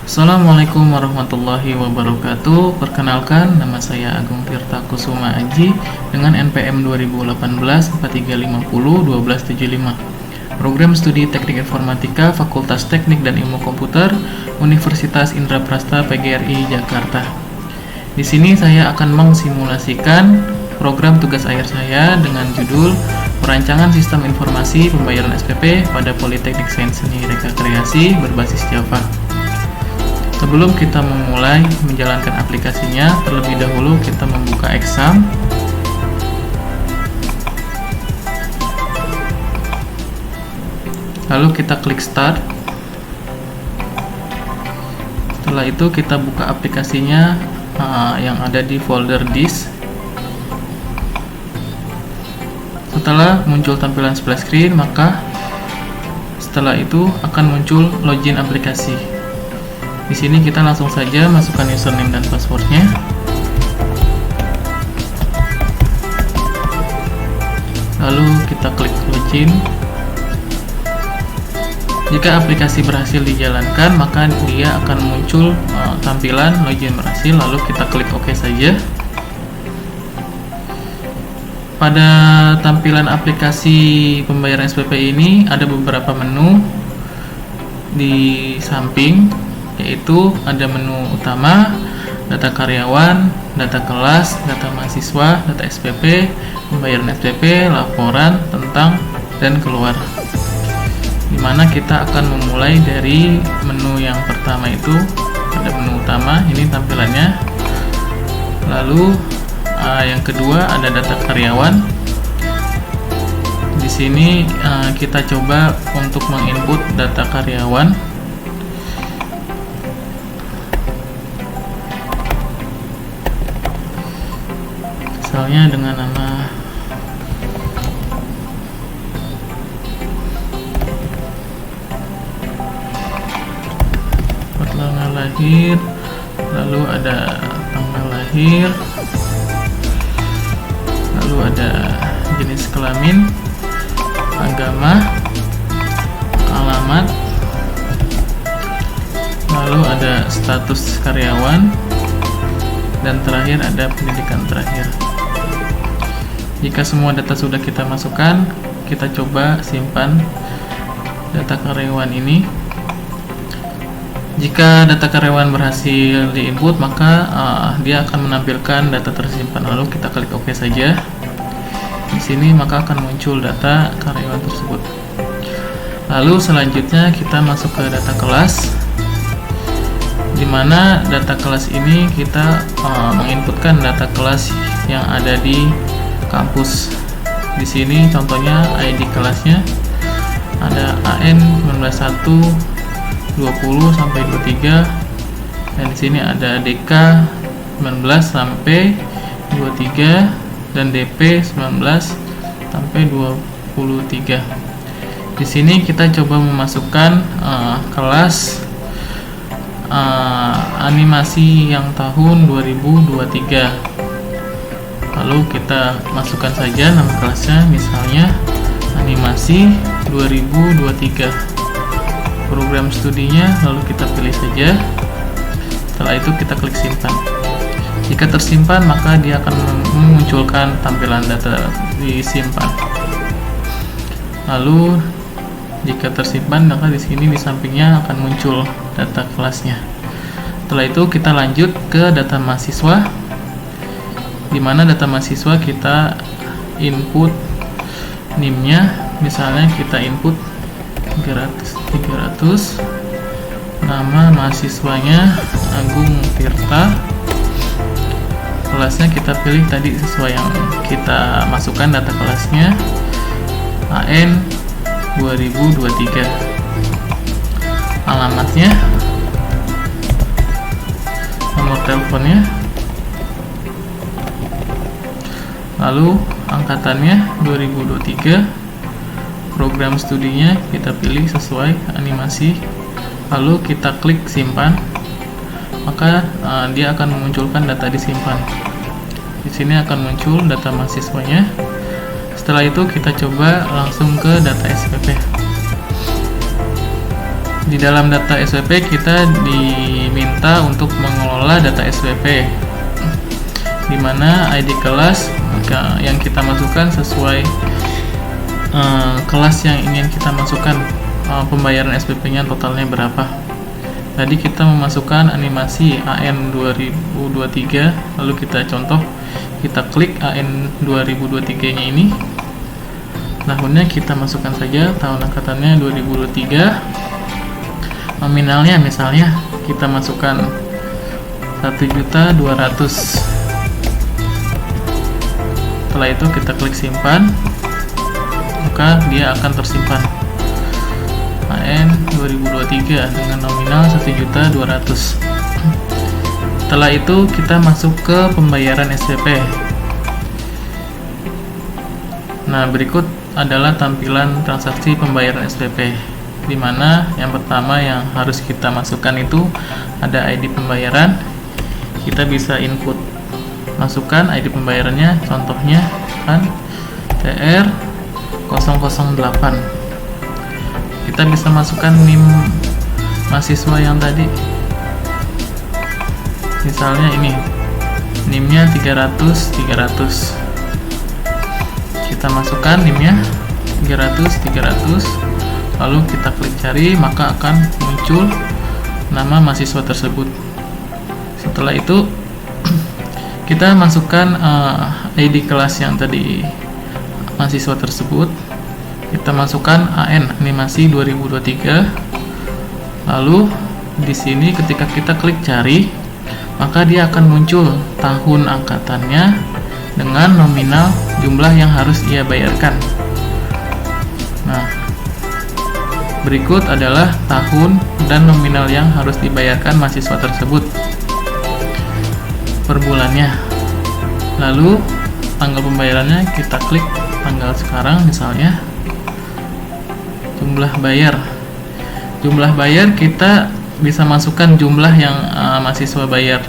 Assalamualaikum warahmatullahi wabarakatuh. Perkenalkan, nama saya Agung Tirta Kusuma Aji dengan NPM 2018 4350 1275. Program Studi Teknik Informatika Fakultas Teknik dan Ilmu Komputer Universitas Indraprasta PGRI Jakarta. Di sini saya akan mengsimulasikan program tugas akhir saya dengan judul Perancangan Sistem Informasi Pembayaran SPP pada Politeknik Sains Seni Reka Kreasi berbasis Java. Sebelum kita memulai menjalankan aplikasinya, terlebih dahulu kita membuka exam. Lalu kita klik start. Setelah itu kita buka aplikasinya yang ada di folder disk. Setelah muncul tampilan splash screen, maka setelah itu akan muncul login aplikasi. Di sini kita langsung saja masukkan username dan passwordnya. Lalu kita klik login. Jika aplikasi berhasil dijalankan, maka dia akan muncul tampilan login berhasil. Lalu kita klik OK saja. Pada tampilan aplikasi pembayaran SPP ini ada beberapa menu di samping, yaitu ada menu utama, data karyawan, data kelas, data mahasiswa, data SPP, pembayaran SPP, laporan, tentang, dan keluar. Dimana kita akan memulai dari menu yang pertama itu, ada menu utama, ini tampilannya. Lalu yang kedua ada data karyawan. Di sini kita coba untuk menginput data karyawan. Misalnya dengan nama tanggal lahir, lalu ada tanggal lahir, lalu ada jenis kelamin, agama, alamat, lalu ada status karyawan, dan terakhir ada pendidikan terakhir. Jika semua data sudah kita masukkan, kita coba simpan data karyawan ini. Jika data karyawan berhasil diinput, maka dia akan menampilkan data tersimpan. Lalu kita klik OK saja. Di sini maka akan muncul data karyawan tersebut. Lalu selanjutnya kita masuk ke data kelas, di mana data kelas ini kita menginputkan data kelas yang ada di kampus. Di sini contohnya ID kelasnya ada AN 191 20 sampai 23, dan di sini ada DK 19 sampai 23 dan DP 19 sampai 23. Di sini kita coba memasukkan kelas animasi yang tahun 2023. Lalu kita masukkan saja nama kelasnya, misalnya animasi 2023. Program studinya lalu kita pilih saja. Setelah itu kita klik simpan. Jika tersimpan, maka dia akan memunculkan tampilan data disimpan. Lalu jika tersimpan, maka di sini di sampingnya akan muncul data kelasnya. Setelah itu kita lanjut ke data mahasiswa, di mana data mahasiswa kita input NIM-nya, misalnya kita input 300, nama mahasiswanya Agung Tirta, kelasnya kita pilih tadi sesuai yang kita masukkan data kelasnya, AN 2023, alamatnya, nomor teleponnya, lalu angkatannya 2023, program studinya kita pilih sesuai animasi, lalu kita klik simpan, maka dia akan memunculkan data disimpan. Di sini akan muncul data mahasiswanya. Setelah itu kita coba langsung ke data SPP. Di dalam data SPP kita diminta untuk mengelola data SPP, di mana ID kelas yang kita masukkan sesuai kelas yang ingin kita masukkan, pembayaran SPP-nya totalnya berapa. Tadi kita memasukkan animasi AN 2023, lalu kita contoh, kita klik AN 2023 nya ini, tahunnya kita masukkan saja, tahun angkatannya 2023, nominalnya misalnya kita masukkan 1.200.000. Setelah itu kita klik simpan, maka dia akan tersimpan AN 2023 dengan nominal 1.200.000. Setelah itu kita masuk ke pembayaran SPP. Nah, berikut adalah tampilan transaksi pembayaran SPP, di mana yang pertama yang harus kita masukkan itu ada ID pembayaran. Kita bisa input, masukkan ID pembayarannya, contohnya kan TR 008. Kita bisa masukkan NIM mahasiswa yang tadi, misalnya ini NIM-nya 300. Kita masukkan NIM-nya 300, lalu kita klik cari, maka akan muncul nama mahasiswa tersebut. Setelah itu kita masukkan ID kelas yang tadi mahasiswa tersebut. Kita masukkan AN animasi 2023. Lalu di sini ketika kita klik cari, maka dia akan muncul tahun angkatannya dengan nominal jumlah yang harus ia bayarkan. Nah, berikut adalah tahun dan nominal yang harus dibayarkan mahasiswa tersebut per bulannya. Lalu tanggal pembayarannya kita klik tanggal sekarang, misalnya jumlah bayar kita bisa masukkan jumlah yang mahasiswa bayar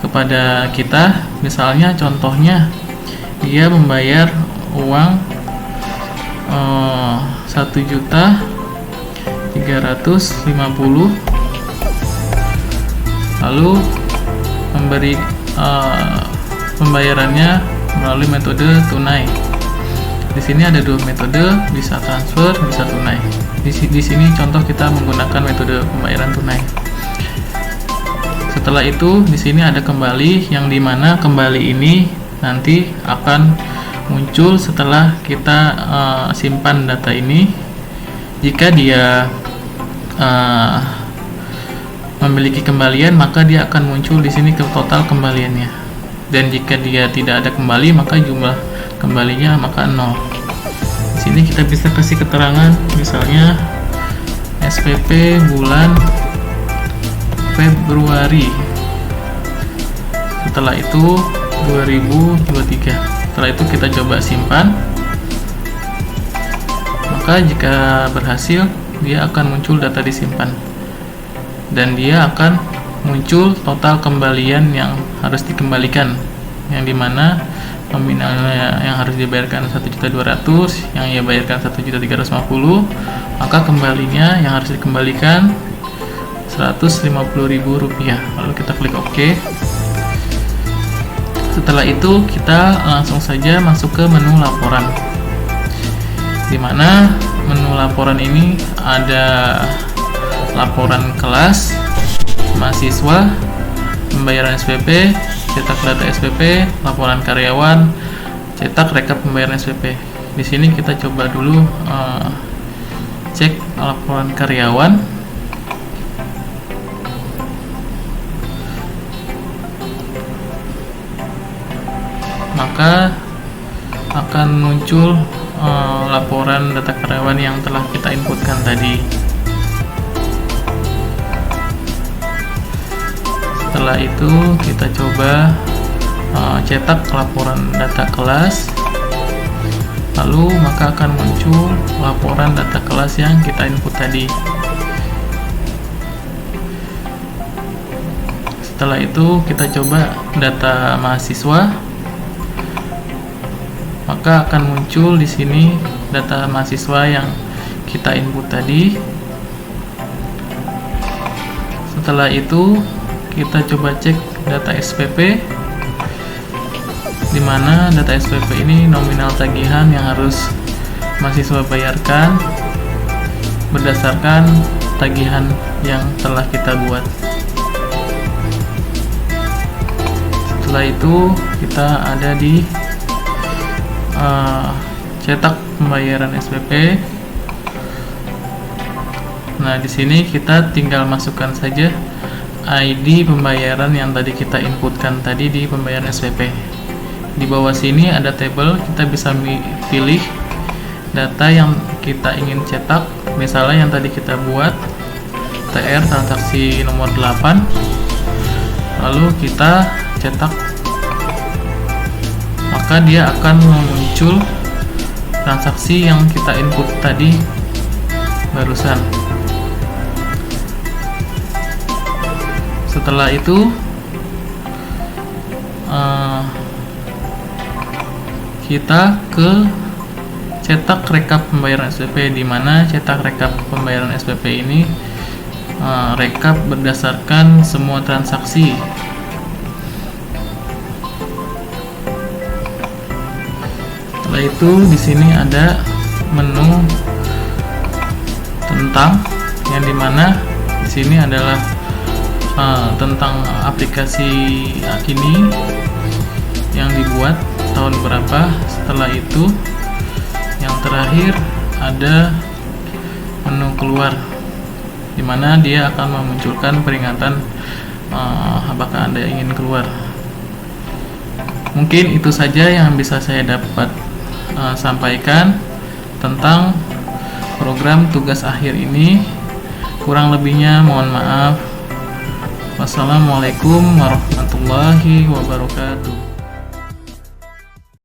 kepada kita. Misalnya contohnya dia membayar uang 1.350.000, lalu memberi pembayarannya melalui metode tunai. Di sini ada dua metode, bisa transfer, bisa tunai. Di sini contoh kita menggunakan metode pembayaran tunai. Setelah itu di sini ada kembali, yang dimana kembali ini nanti akan muncul setelah kita simpan data ini. Jika dia memiliki kembalian, maka dia akan muncul di sini ke total kembaliannya. Dan jika dia tidak ada kembali, maka jumlah kembalinya maka 0. Di sini kita bisa kasih keterangan, misalnya SPP bulan Februari. Setelah itu 2023. Setelah itu kita coba simpan. Maka jika berhasil, dia akan muncul data disimpan. Dan dia akan muncul total kembalian yang harus dikembalikan, yang dimana nominalnya yang harus dibayarkan 1.200.000, yang ia bayarkan 1.350.000, maka kembalinya yang harus dikembalikan Rp150.000. Lalu kita klik OK. Setelah itu kita langsung saja masuk ke menu laporan, di mana menu laporan ini ada laporan kelas, mahasiswa, pembayaran SPP, cetak data SPP, laporan karyawan, cetak rekap pembayaran SPP. Di sini kita coba dulu cek laporan karyawan. Maka akan muncul laporan data karyawan yang telah kita inputkan tadi. Setelah itu kita coba cetak laporan data kelas, lalu maka akan muncul laporan data kelas yang kita input tadi. Setelah itu kita coba data mahasiswa, maka akan muncul di sini data mahasiswa yang kita input tadi. Setelah itu kita coba cek data SPP, di mana data SPP ini nominal tagihan yang harus mahasiswa bayarkan berdasarkan tagihan yang telah kita buat. Setelah itu kita ada di cetak pembayaran SPP. Nah, di sini kita tinggal masukkan saja ID pembayaran yang tadi kita inputkan tadi di pembayaran SPP. Di bawah sini ada tabel, kita bisa pilih data yang kita ingin cetak. Misalnya yang tadi kita buat TR transaksi nomor 8, lalu kita cetak, maka dia akan muncul transaksi yang kita input tadi barusan. Setelah itu kita ke cetak rekap pembayaran SPP, di mana cetak rekap pembayaran SPP ini rekap berdasarkan semua transaksi. Setelah itu di sini ada menu tentang, yang dimana di sini adalah tentang aplikasi ini yang dibuat tahun berapa. Setelah itu yang terakhir ada menu keluar, dimana dia akan memunculkan peringatan apakah Anda ingin keluar. Mungkin itu saja yang bisa saya dapat sampaikan tentang program tugas akhir ini. Kurang lebihnya mohon maaf. Wassalamualaikum warahmatullahi wabarakatuh.